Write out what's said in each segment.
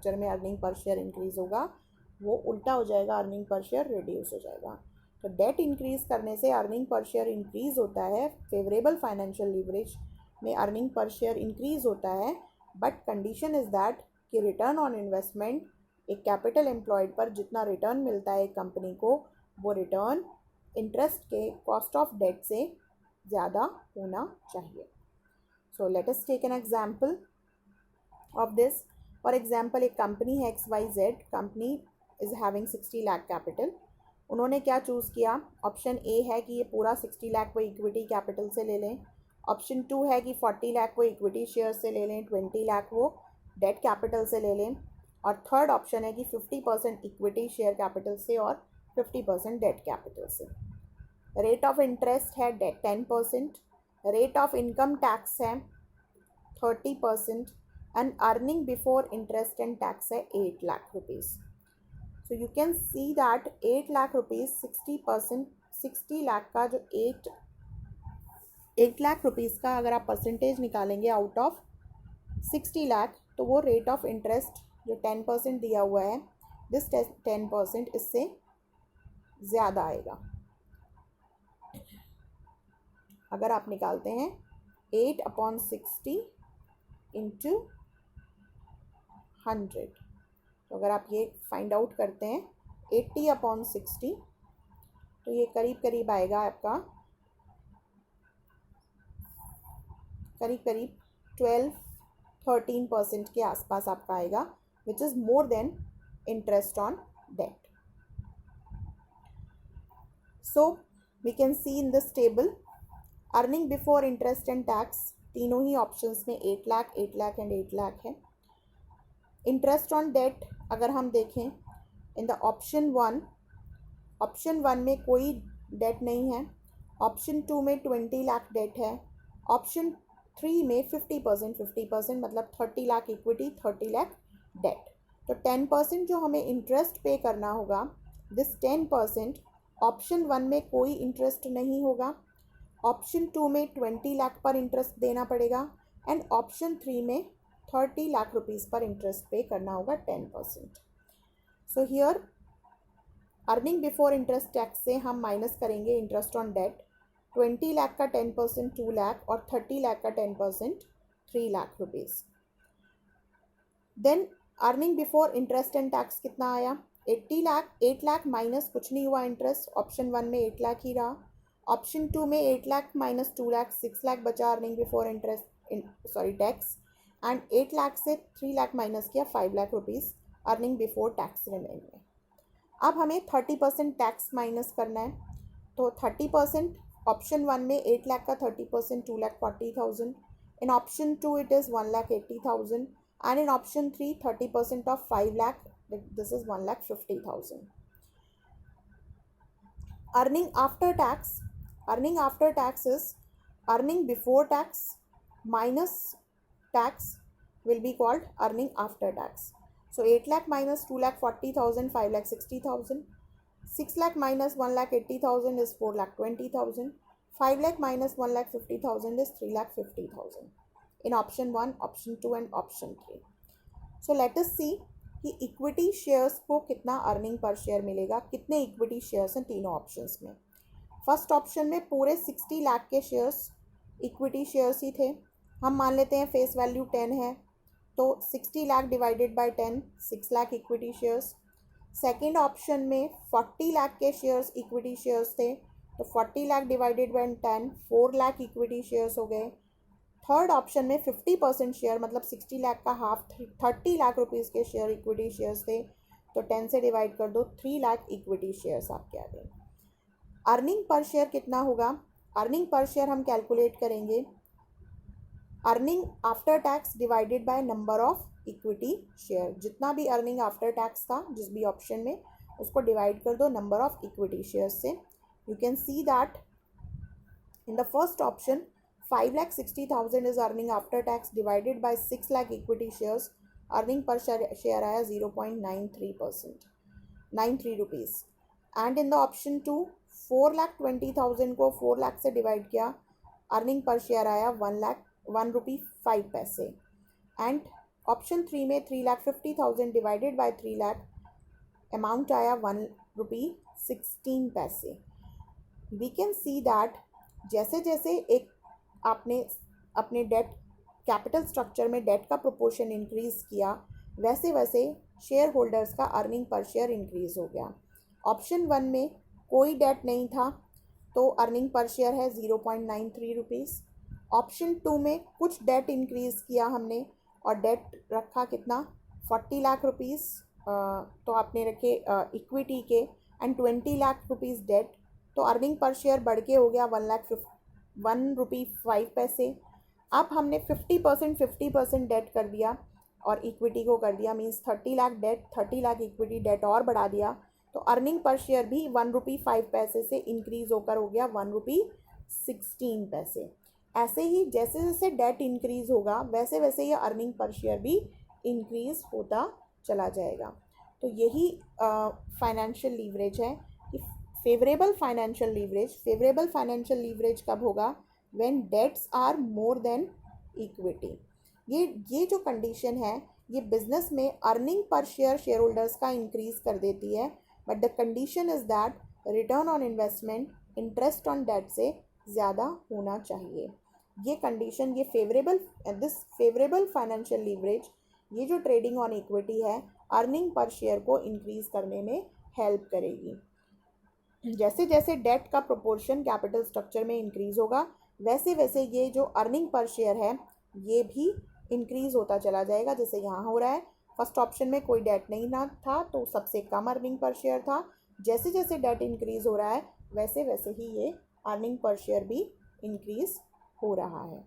Structure में earning पर share increase होगा वो उल्टा हो जाएगा, अर्निंग पर शेयर रिड्यूस हो जाएगा। तो डेट इंक्रीज करने से अर्निंग पर शेयर इंक्रीज होता है, फेवरेबल फाइनेंशियल लीवरेज में अर्निंग पर शेयर इंक्रीज होता है, बट कंडीशन इज दैट कि रिटर्न ऑन इन्वेस्टमेंट एक कैपिटल एम्प्लॉयड पर जितना रिटर्न मिलता है एक कंपनी को, वो रिटर्न इंटरेस्ट के कॉस्ट ऑफ डेट से ज़्यादा होना चाहिए। So let us take an example of this. For example, एक कंपनी है XYZ, company is having 60 lakh capital. उन्होंने क्या चूज़ किया? ऑप्शन ए है कि ये पूरा 60 लाख वो इक्विटी कैपिटल से ले लें, ऑप्शन 2 है कि 40 लाख वो इक्विटी शेयर से ले लें, 20 लाख वो डेट कैपिटल से ले लें, और थर्ड ऑप्शन है कि 50% इक्विटी शेयर कैपिटल से और 50% डेट कैपिटल से। रेट ऑफ इंटरेस्ट है debt 10%, rate of income tax है 30% and earning before interest and tax है 8 lakh rupees. So you can see that 8 lakh rupees 60%, 60 lakh का जो 8 लाख रुपीज़ का अगर आप परसेंटेज निकालेंगे आउट ऑफ 60 लाख, तो वो रेट ऑफ इंटरेस्ट जो 10% दिया हुआ है, दिस 10% इससे ज़्यादा आएगा। अगर आप निकालते हैं 8/60 इंटू 100, तो अगर आप ये फाइंड आउट करते हैं 80/60, तो ये करीब करीब आएगा आपका करीब 12-13% के आसपास आपका आएगा, which is more than interest on debt. So we can see in this table earning before interest and tax तीनों ही ऑप्शंस में 8 लाख, 8 लाख एंड 8 लाख है। इंटरेस्ट ऑन डेट अगर हम देखें इन द ऑप्शन 1 में कोई डेट नहीं है, ऑप्शन 2 में 20 लाख डेट है, ऑप्शन 3 में 50% मतलब 30 लाख इक्विटी, 30 लाख डेट। तो 10% जो हमें इंटरेस्ट पे करना होगा, दिस 10% ऑप्शन 1 में कोई इंटरेस्ट नहीं होगा, ऑप्शन 2 में 20 लाख पर इंटरेस्ट देना पड़ेगा एंड ऑप्शन 3 में 30 लाख रुपीज़ पर इंटरेस्ट पे करना होगा 10%। So here earning before interest tax से हम माइनस करेंगे इंटरेस्ट ऑन डेट। 20 लाख का 10% 2 लाख और 30 लाख का 10% 3 lakh rupees. Then earning before interest and tax कितना आया? 8 लाख माइनस कुछ नहीं हुआ इंटरेस्ट, ऑप्शन 1 में 8 लाख ही रहा, ऑप्शन 2 में 8 लाख माइनस 2 लाख 6 लाख बचा earning before interest tax, and 8 lakh से 3 लाख माइनस किया 5 lakh rupees earning before tax remain में। अब हमें 30% टैक्स माइनस करना है, तो 30% ऑप्शन 1 में 8 लाख का 30% 2,40,000, in option 2 it is 1,80,000 and in option 3 30% of 5 lakh, this is 1,50,000। Earning after tax is earning before tax minus tax will be called earning after tax. So 8 lakh minus 2,40,000, 5,60,000. 6 lakh minus 1,80,000 is 4,20,000. 5 lakh minus 1,50,000 is 3,50,000 in option 1, option 2 and option 3. So let us see कि equity shares को कितना earning पर share मिलेगा, कितने equity shares हैं तीनों options में। First option में पूरे 60 लाख के शेयर्स इक्विटी शेयर्स ही थे, हम मान लेते हैं फेस वैल्यू 10 है, तो 60 lakh divided by 10 6 lakh equity shares. Second option में 40 लाख के शेयर्स इक्विटी शेयर्स थे, तो 40 lakh divided by 10 4 lakh equity shares हो गए। थर्ड ऑप्शन में 50% शेयर मतलब 60 लाख का हाफ 30 लाख रुपीज़ के शेयर इक्विटी शेयर्स थे, तो 10 से डिवाइड कर दो 3 लाख इक्विटी शेयर्स आपके आ गए। अर्निंग पर शेयर कितना होगा? अर्निंग पर शेयर हम कैलकुलेट करेंगे earning after tax divided by number of equity share. जितना भी अर्निंग आफ्टर टैक्स था जिस भी ऑप्शन में, उसको डिवाइड कर दो नंबर ऑफ इक्विटी शेयर्स से। You can see that in the first option 5,60,000 is earning after tax divided by 6 lakh equity shares, earning पर शेयर आया 0.93 rupees. And in the option 2 4,20,000 को 4 लाख से डिवाइड किया, अर्निंग पर शेयर आया 1 रुपी 5 पैसे। एंड ऑप्शन 3 में 3,50,000 डिवाइडेड बाय 3 लाख, अमाउंट आया 1 रुपी 16 पैसे। वी कैन सी दैट जैसे जैसे एक आपने अपने डेट कैपिटल स्ट्रक्चर में डेट का प्रोपोर्शन इंक्रीज किया, वैसे वैसे शेयर होल्डर्स का अर्निंग पर शेयर इंक्रीज हो गया। ऑप्शन 1 में कोई डेट नहीं था तो अर्निंग पर शेयर है 0.93 रुपीज़। ऑप्शन 2 में कुछ डेट इंक्रीज किया हमने और डेट रखा कितना 40 लाख रुपीज़, तो आपने रखे इक्विटी के एंड 20 लाख रुपीज़ डेट, तो अर्निंग पर शेयर बढ़ के हो गया 1 रुपी 5 पैसे। अब हमने 50% डेट कर दिया और इक्विटी को कर दिया, means 30 lakh debt 30 lakh equity, debt और बढ़ा दिया, तो अर्निंग पर शेयर भी 1 रुपी 5 पैसे से इंक्रीज होकर हो गया 1 रुपी 16 पैसे। ऐसे ही जैसे जैसे डेट इंक्रीज होगा वैसे वैसे ये अर्निंग पर शेयर भी इंक्रीज होता चला जाएगा। तो यही फाइनेंशियल लीवरेज है कि फेवरेबल फाइनेंशियल लीवरेज कब होगा, when debts are more than equity. ये जो कंडीशन है ये बिजनेस में अर्निंग पर शेयर शेयर होल्डर्स का इंक्रीज कर देती है, but the condition is that return on investment interest on debt से ज़्यादा होना चाहिए। ये कंडीशन, ये फेवरेबल फाइनेंशियल लीवरेज, ये जो ट्रेडिंग ऑन इक्विटी है, अर्निंग पर शेयर को इंक्रीज करने में हेल्प करेगी। जैसे जैसे डेट का प्रोपोर्शन कैपिटल स्ट्रक्चर में इंक्रीज होगा वैसे वैसे ये जो अर्निंग पर शेयर है ये भी इंक्रीज होता चला जाएगा, जैसे यहाँ हो रहा है। फर्स्ट ऑप्शन में कोई डेट नहीं ना था तो सबसे कम अर्निंग पर शेयर था, जैसे जैसे डेट इंक्रीज हो रहा है वैसे वैसे ही ये अर्निंग पर शेयर भी इंक्रीज हो रहा है।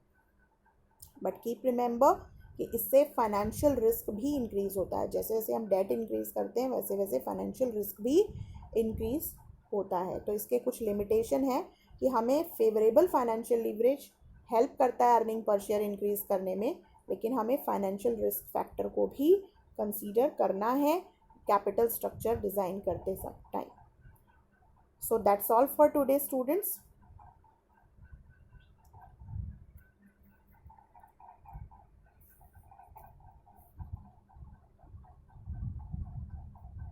बट कीप रिमेंबर कि इससे फाइनेंशियल रिस्क भी इंक्रीज होता है, जैसे जैसे हम डेट इंक्रीज करते हैं वैसे वैसे फाइनेंशियल रिस्क भी इंक्रीज होता है। तो इसके कुछ लिमिटेशन है कि हमें फेवरेबल फाइनेंशियल लीवरेज हेल्प करता है अर्निंग पर शेयर इंक्रीज करने में, लेकिन हमें फाइनेंशियल रिस्क फैक्टर को भी कंसीडर करना है कैपिटल स्ट्रक्चर डिज़ाइन करते time. So that's all for today students.